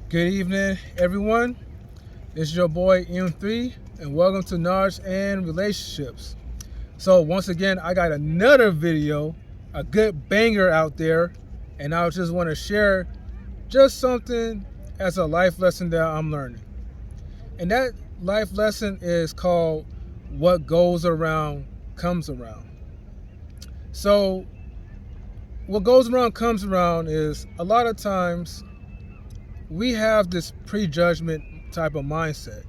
Good evening, everyone. This is your boy M3, and welcome to Knowledge and Relationships. So once again, I got another video, a good banger out there, and I just want to share just something as a life lesson that I'm learning. And that life lesson is called "What Goes Around Comes Around." So what goes around comes around is a lot of times we have this prejudgment type of mindset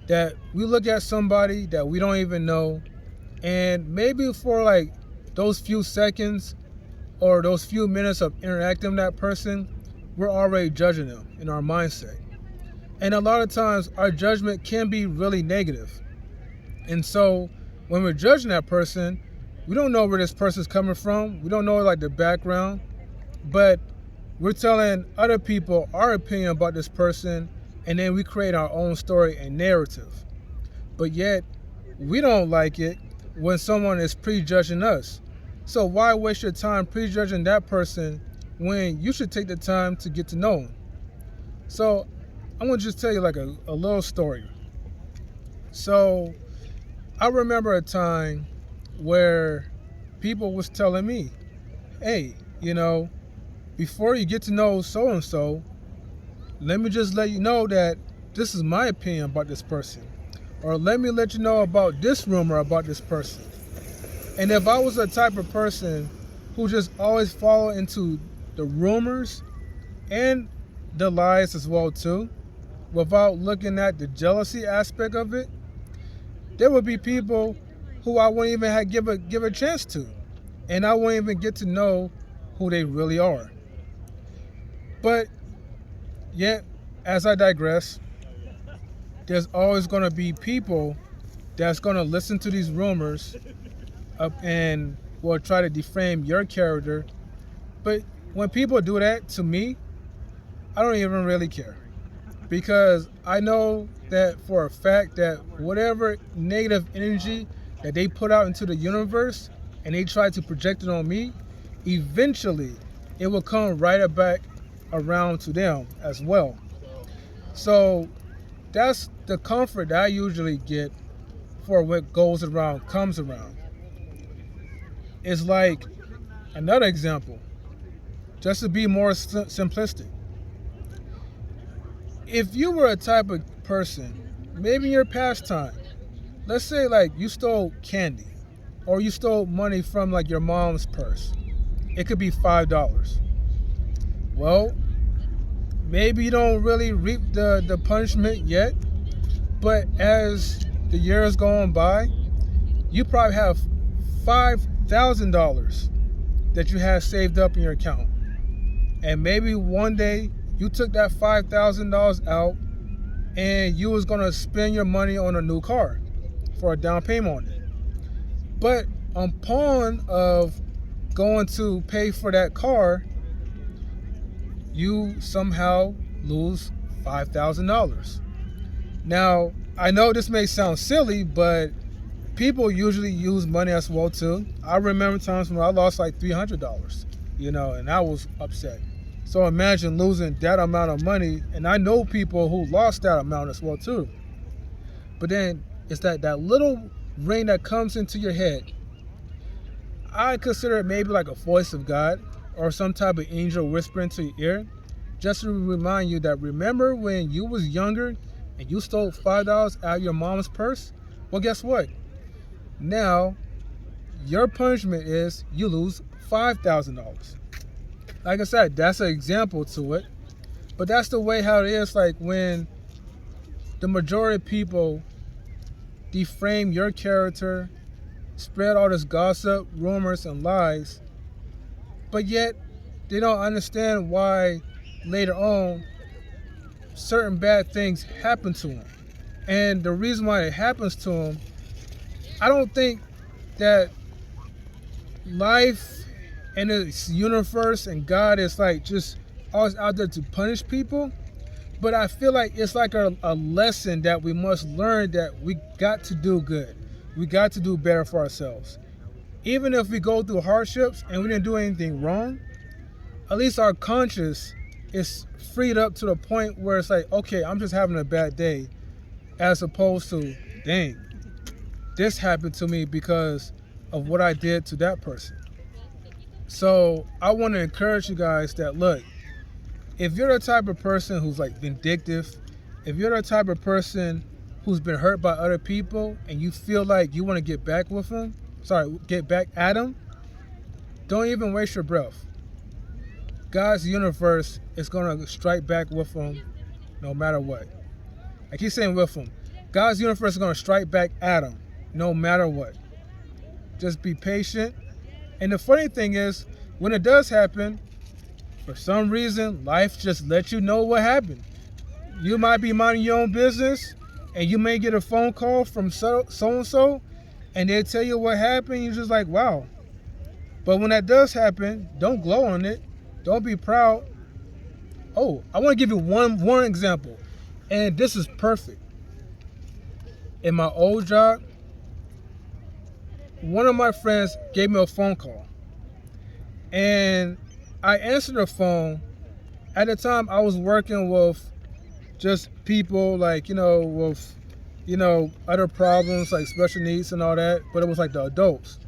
that we look at somebody that we don't even know, and maybe for like those few seconds or those few minutes of interacting with that person, we're already judging them in our mindset. And a lot of times our judgment can be really negative. And so when we're judging that person, we don't know where this person's coming from. We don't know like the background, but we're telling other people our opinion about this person, and then we create our own story and narrative. But yet, we don't like it when someone is prejudging us. So why waste your time prejudging that person when you should take the time to get to know them? So I'm gonna just tell you like a little story. So I remember a time where people was telling me, hey, before you get to know so-and-so, let me just let you know that this is my opinion about this person. Or let me let you know about this rumor about this person. And if I was the type of person who just always follow into the rumors and the lies as well too, without looking at the jealousy aspect of it, there would be people who I wouldn't even give a chance to. And I wouldn't even get to know who they really are. But yet, as I digress, there's always going to be people that's going to listen to these rumors and will try to defame your character. But when people do that to me, I don't even really care. Because I know that for a fact that whatever negative energy that they put out into the universe and they try to project it on me, eventually it will come right back around to them as well. So that's the comfort that I usually get for what goes around comes around. It's like another example, just to be more simplistic. If you were a type of person, maybe in your pastime, let's say like you stole candy or you stole money from like your mom's purse. It could be $5. Well, maybe you don't really reap the punishment yet, but as the years go on by, you probably have $5,000 that you have saved up in your account. And maybe one day you took that $5,000 out and you was gonna spend your money on a new car for a down payment on it. But upon of going to pay for that car, you somehow lose $5,000. Now, I know this may sound silly, but people usually use money as well too. I remember times when I lost like $300, and I was upset. So imagine losing that amount of money, and I know people who lost that amount as well too. But then it's that little ring that comes into your head. I consider it maybe like a voice of God or some type of angel whispering to your ear, just to remind you that remember when you was younger and you stole $5 out of your mom's purse? Well, guess what? Now, your punishment is you lose $5,000. Like I said, that's an example to it. But that's the way how it is, like when the majority of people defame your character, spread all this gossip, rumors, and lies, but yet they don't understand why later on certain bad things happen to them. And the reason why it happens to them, I don't think that life and its universe and God is like just always out there to punish people. But I feel like it's like a lesson that we must learn, that we got to do good. We got to do better for ourselves. Even if we go through hardships and we didn't do anything wrong, at least our conscience it's freed up to the point where it's like, okay, I'm just having a bad day, as opposed to, dang, this happened to me because of what I did to that person. So I want to encourage you guys that, look, if you're the type of person who's like vindictive, if you're the type of person who's been hurt by other people and you feel like you want to get back at them, don't even waste your breath. God's universe is going to strike back with them no matter what. I keep saying with them. God's universe is going to strike back at them no matter what. Just be patient. And the funny thing is, when it does happen, for some reason, life just lets you know what happened. You might be minding your own business, and you may get a phone call from so-and-so, and they tell you what happened. You're just like, wow. But when that does happen, don't glow on it. Don't be proud. Oh, I want to give you one example, and this is perfect. In my old job, one of my friends gave me a phone call, and I answered the phone. At the time, I was working with just people like, with, other problems like special needs and all that, but it was like the adults.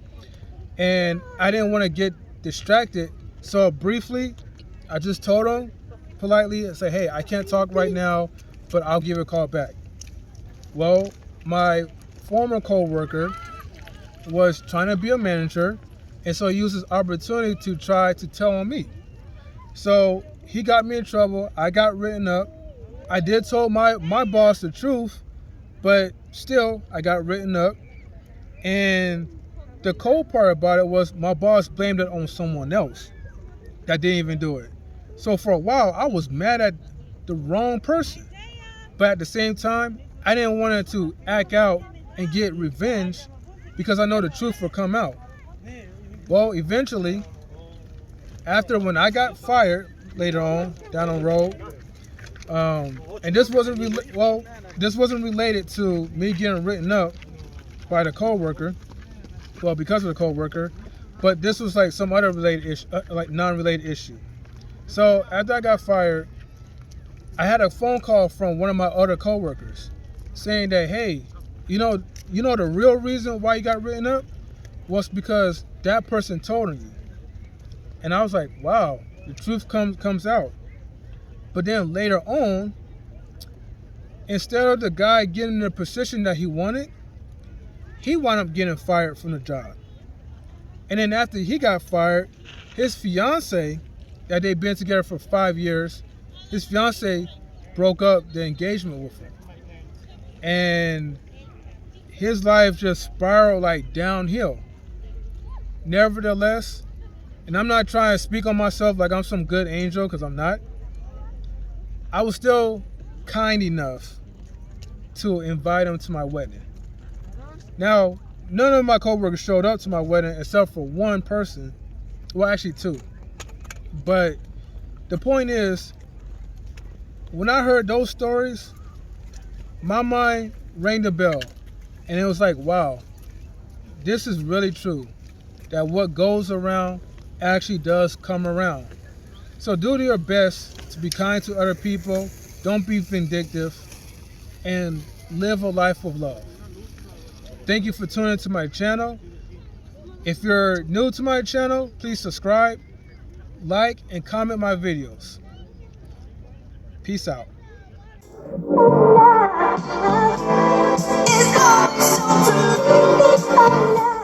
And I didn't want to get distracted, so briefly, I just told them politely and say, hey, I can't talk right now, but I'll give you a call back. Well, my former co-worker was trying to be a manager, and so he used this opportunity to try to tell on me. So he got me in trouble. I got written up. I did tell my boss the truth, but still I got written up. And the cold part about it was my boss blamed it on someone else that didn't even do it. So for a while I was mad at the wrong person, but at the same time I didn't want it to act out and get revenge because I know the truth will come out. Well, eventually, after when I got fired later on down the road, and this wasn't related to me getting written up by the coworker. Well, because of the coworker, but this was like some other related issue, like non-related issue. So after I got fired, I had a phone call from one of my other coworkers saying that, hey, you know the real reason why you got written up was because that person told on you. And I was like, wow, the truth comes out. But then later on, instead of the guy getting the position that he wanted, he wound up getting fired from the job. And then after he got fired, his fiance, that they'd been together for 5 years, his fiance broke up the engagement with him. And his life just spiraled like downhill. Nevertheless, and I'm not trying to speak on myself like I'm some good angel, because I'm not, I was still kind enough to invite him to my wedding. Now, none of my coworkers showed up to my wedding except for one person. Well, actually two. But the point is, when I heard those stories, my mind rang the bell. And it was like, wow, this is really true. That what goes around actually does come around. So do your best to be kind to other people. Don't be vindictive. And live a life of love. Thank you for tuning into my channel. If you're new to my channel, please subscribe, like, and comment my videos. Peace out. It's all so